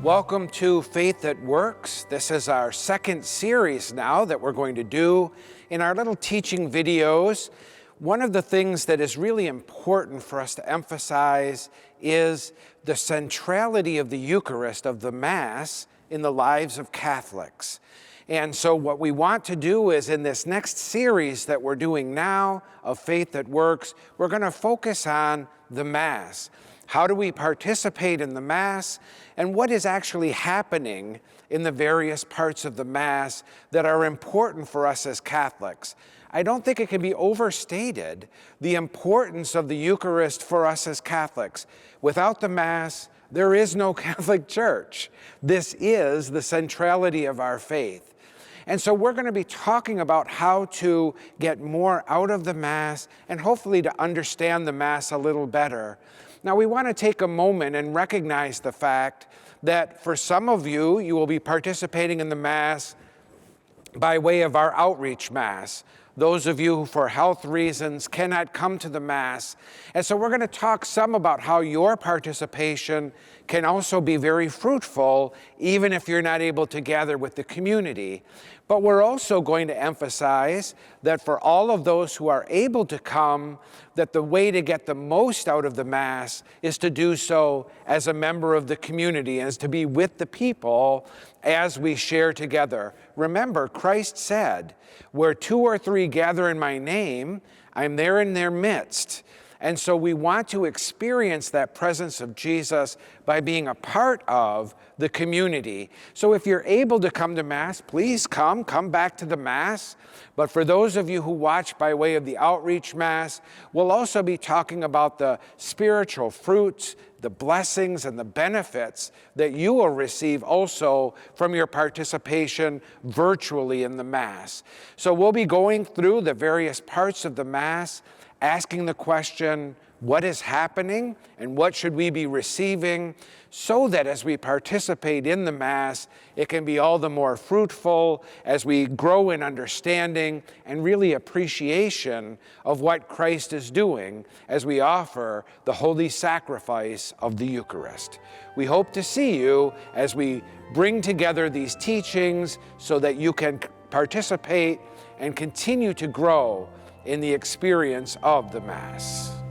Welcome to Faith That Works. This is our second series now that we're going to do in our little teaching videos. One of the things that is really important for us to emphasize is the centrality of the Eucharist, of the Mass, in the lives of Catholics. And so what we want to do is in this next series that we're doing now of Faith That Works, we're going to focus on the Mass. How do we participate in the Mass, and what is actually happening in the various parts of the Mass that are important for us as Catholics? I don't think it can be overstated the importance of the Eucharist for us as Catholics. Without the Mass, there is no Catholic Church. This is the centrality of our faith. And so we're going to be talking about how to get more out of the Mass and hopefully to understand the Mass a little better. Now, we want to take a moment and recognize the fact that for some of you, you will be participating in the Mass by way of our outreach Mass. Those of you who, for health reasons, cannot come to the Mass. And so we're going to talk some about how your participation can also be very fruitful, even if you're not able to gather with the community. But we're also going to emphasize that for all of those who are able to come, that the way to get the most out of the Mass is to do so as a member of the community, and is to be with the people as we share together. Remember, Christ said, "Where two or three gather in my name, I'm there in their midst." And so we want to experience that presence of Jesus by being a part of the community. So if you're able to come to Mass, please come back to the Mass. But for those of you who watch by way of the outreach Mass, we'll also be talking about the spiritual fruits, the blessings and the benefits that you will receive also from your participation virtually in the Mass. So we'll be going through the various parts of the Mass, asking the question, what is happening and what should we be receiving, so that as we participate in the Mass, it can be all the more fruitful as we grow in understanding and really appreciation of what Christ is doing as we offer the holy sacrifice of the Eucharist. We hope to see you as we bring together these teachings so that you can participate and continue to grow in the experience of the Mass.